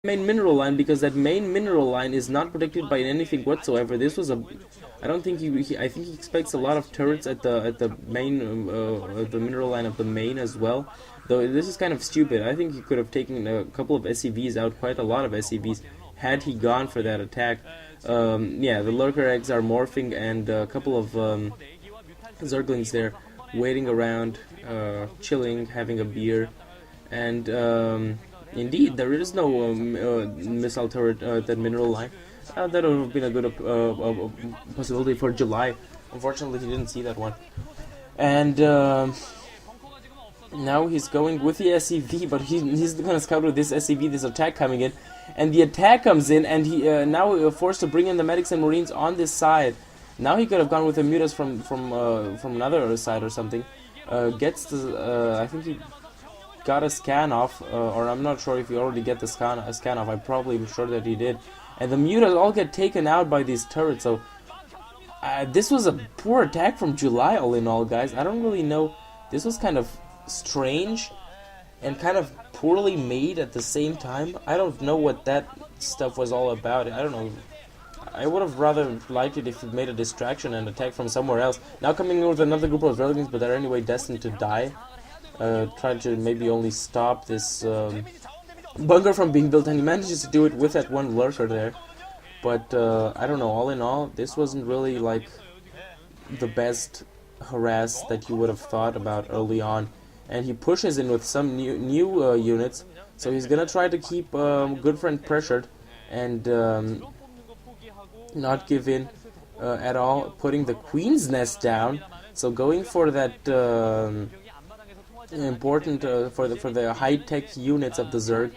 main mineral line, because that main mineral line is not protected by anything whatsoever. This was a, I don't think I think he expects a lot of turrets at the main the mineral line of the main as well. Though this is kind of stupid. I think he could have taken a couple of SCVs out, quite a lot of SCVs, had he gone for that attack. Yeah, the lurker eggs are morphing, and a couple of zerglings there waiting around, chilling, having a beer, and indeed there is no missile turret at that mineral line. That would have been a good possibility for July. Unfortunately, he didn't see that one, and now he's going with the SCV, but he's gonna scout with this SCV, this attack coming in, and the attack comes in, and he now forced to bring in the medics and marines on this side. Now he could have gone with the mutas from another side or something. Gets the I think he got a scan off, or I'm not sure if he already get the scan off. I'm probably sure that he did. And the mutas all get taken out by these turrets. So this was a poor attack from July, all in all, guys. I don't really know. This was kind of strange and kind of poorly made at the same time. I don't know what that stuff was all about. I don't know. I would have rather liked it if it made a distraction and attack from somewhere else. Now coming in with another group of Zerglings, but they're anyway destined to die. Trying to maybe only stop this bunker from being built, and he manages to do it with that one lurker there. But I don't know, all in all, this wasn't really like the best harass that you would have thought about early on. And he pushes in with some new units, so he's gonna try to keep Goodfriend pressured and not give in at all, putting the Queen's Nest down. So going for that important for the high-tech units of the Zerg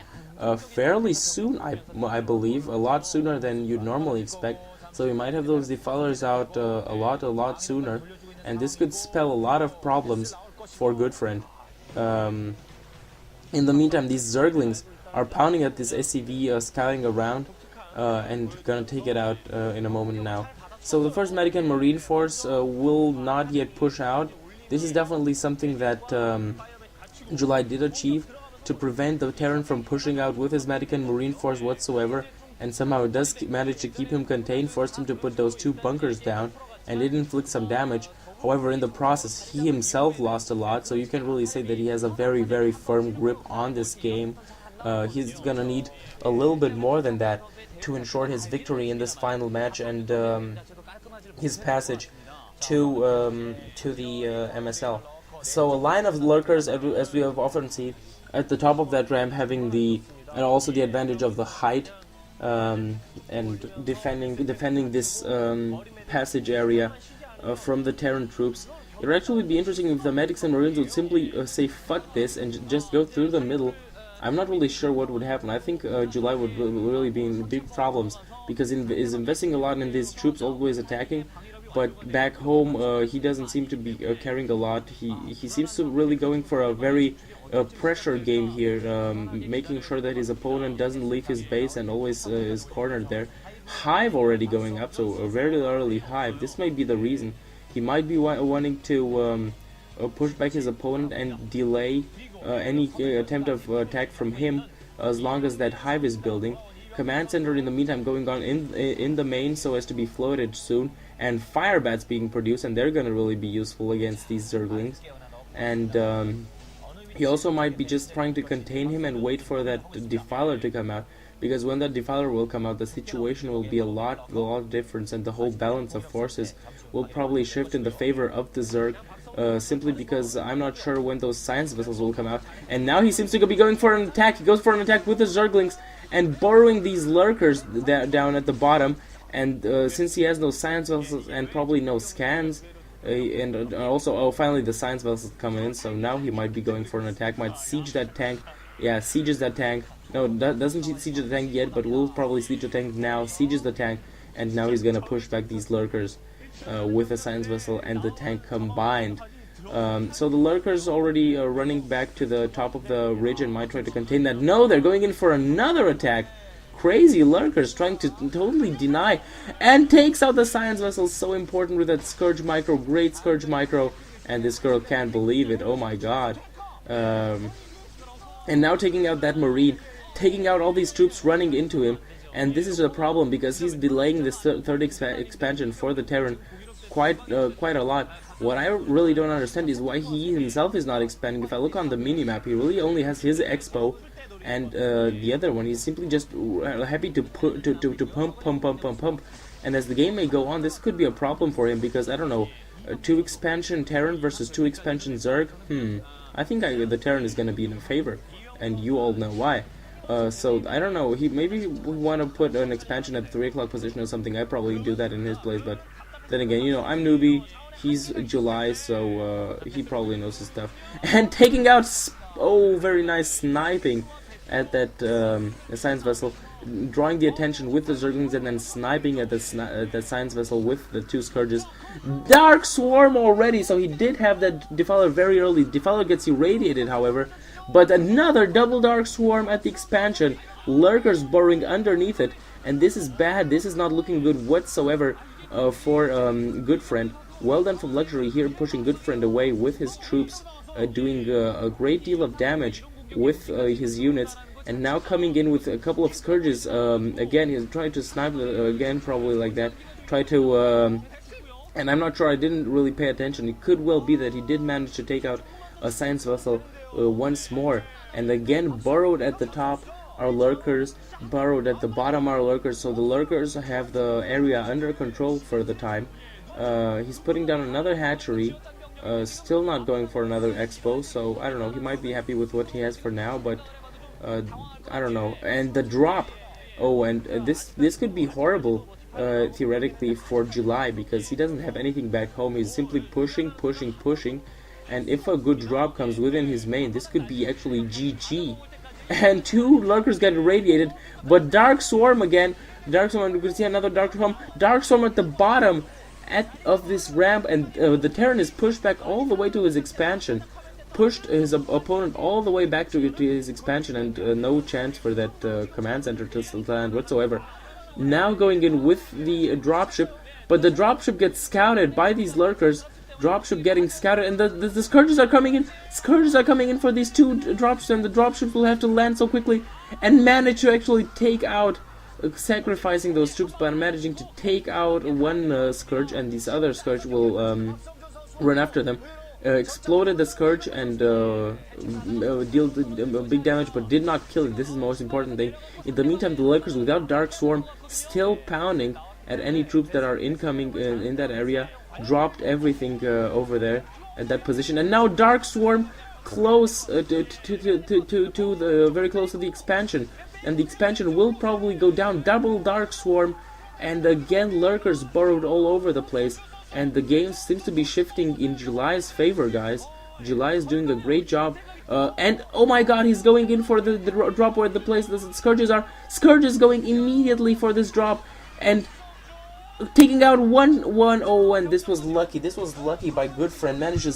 fairly soon, I believe, a lot sooner than you'd normally expect. So we might have those defilers out a lot sooner, and this could spell a lot of problems for Goodfriend. In the meantime, these Zerglings are pounding at this SCV, scouting around, and gonna take it out in a moment now. So the first medic and marine force will not yet push out. This is definitely something that July did achieve, to prevent the Terran from pushing out with his medic and marine force whatsoever, and somehow it does manage to keep him contained, forced him to put those two bunkers down, and it inflicts some damage. However, in the process, he himself lost a lot, so you can really say that he has a very firm grip on this game. He's gonna need a little bit more than that to ensure his victory in this final match and his passage to the MSL. So a line of lurkers, as we have often seen, at the top of that ramp, having and also the advantage of the height, and defending this passage area from the Terran troops. It would actually be interesting if the medics and marines would simply say fuck this and just go through the middle. I'm not really sure what would happen. I think July would really be in big problems, because is investing a lot in these troops always attacking, but back home he doesn't seem to be carrying a lot. He seems to really going for a very pressure game here, making sure that his opponent doesn't leave his base and always is cornered there. Hive already going up, so a very early Hive. This might be the reason. He might be wanting to push back his opponent and delay any attempt of attack from him, as long as that Hive is building. Command center in the meantime going on in the main, so as to be floated soon, and fire bats being produced, and they're gonna really be useful against these Zerglings. And he also might be just trying to contain him and wait for that defiler to come out, because when that defiler will come out, the situation will be a lot different, and the whole balance of forces will probably shift in the favor of the Zerg, simply because I'm not sure when those science vessels will come out. And now he seems to be going for an attack. He goes for an attack with the Zerglings and burrowing these lurkers down at the bottom. And since he has no science vessels and probably no scans, and also, finally the science vessels come in, so now he might be going for an attack, might siege that tank. Yeah, sieges that tank. No, doesn't siege the tank yet, but will probably siege the tank now, sieges the tank, and now he's gonna push back these lurkers with a science vessel and the tank combined. So the lurkers already running back to the top of the ridge and might try to contain that. No, they're going in for another attack. Crazy lurkers trying to totally deny, and takes out the science vessel, so important with that Scourge Micro, great Scourge Micro, and this girl can't believe it, oh my god. And now taking out that Marine. taking out all these troops running into him, and this is a problem because he's delaying this third expansion for the Terran quite a lot. What I really don't understand is why he himself is not expanding. If I look on the minimap, he really only has his expo, and the other one, he's simply just happy to pump. And as the game may go on, this could be a problem for him because, I don't know, 2 expansion Terran versus 2 expansion Zerg. I think the Terran is going to be in favor, and you all know why. So I don't know. He maybe want to put an expansion at 3 o'clock position or something. I probably do that in his place, but then again, you know, I'm newbie. He's July, so he probably knows his stuff. And taking out, very nice sniping at that science vessel, drawing the attention with the Zerglings and then sniping at the science vessel with the 2 Scourges. Dark Swarm already, so he did have that Defiler very early. Defiler gets irradiated, however, but another double Dark Swarm at the expansion. Lurkers burrowing underneath it, and this is bad. This is not looking good whatsoever for Goodfriend. Well done from Luxury here, pushing Goodfriend away with his troops, doing a great deal of damage with his units, and now coming in with a couple of Scourges. Again, he's trying to snipe again, probably like that. Try to, and I'm not sure, I didn't really pay attention. It could well be that he did manage to take out a science vessel once more, and again burrowed at the top are Lurkers, burrowed at the bottom are Lurkers, so the Lurkers have the area under control for the time. He's putting down another hatchery, still not going for another expo, so I don't know, he might be happy with what he has for now, but I don't know. And the drop, and this could be horrible theoretically for July, because he doesn't have anything back home. He's simply pushing, and if a good drop comes within his main, this could be actually GG. And 2 Lurkers get irradiated, but Dark Swarm again. Dark Swarm, you can see another Dark Swarm. Dark Swarm at the bottom of this ramp, and the Terran is pushed back all the way to his expansion. Pushed his opponent all the way back to his expansion, and no chance for that command center to land whatsoever. Now going in with the dropship, but the dropship gets scouted by these Lurkers. Dropship getting scouted, and the Scourges are coming in. Scourges are coming in for these 2 dropships, and the dropships will have to land so quickly and manage to actually take out, sacrificing those troops, but managing to take out 1 Scourge, and these other Scourge will run after them. Exploded the Scourge and deal big damage, but did not kill it. This is the most important thing. In the meantime, the Lurkers without Dark Swarm still pounding at any troops that are incoming in that area. Dropped everything over there at that position, and now Dark Swarm close to the very close to the expansion, and the expansion will probably go down. Double Dark Swarm, and again Lurkers burrowed all over the place, and the game seems to be shifting in July's favor, guys. July is doing a great job, and oh my God, he's going in for the drop where the place the Scourges are. Scourges going immediately for this drop, and taking out one, and this was lucky. This was lucky by Goodfriend. Managed to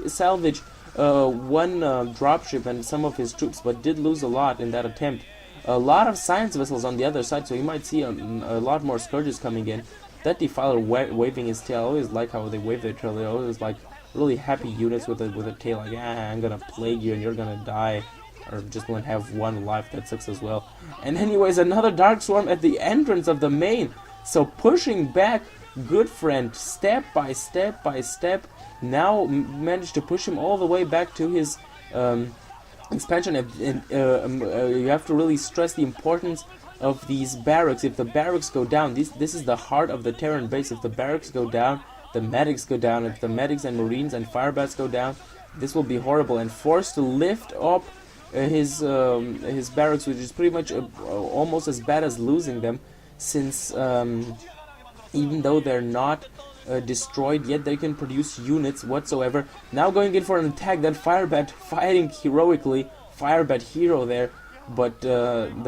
salvage 1 dropship and some of his troops, but did lose a lot in that attempt. A lot of science vessels on the other side, so you might see a lot more Scourges coming in. That Defiler waving his tail, I always like how they wave their tail. They're always like really happy units with a tail, like, I'm gonna plague you and you're gonna die, or just gonna have 1 life. That sucks as well. And anyways, another Dark Swarm at the entrance of the main. So pushing back Goodfriend step by step, now managed to push him all the way back to his expansion. And you have to really stress the importance of these barracks. If the barracks go down, this is the heart of the Terran base. If the barracks go down, the medics go down. If the medics and marines and firebats go down, this will be horrible. And forced to lift up his barracks, which is pretty much almost as bad as losing them, since even though they're not destroyed yet, they can produce units whatsoever. Now going in for an attack, that Firebat fighting heroically, Firebat hero there, but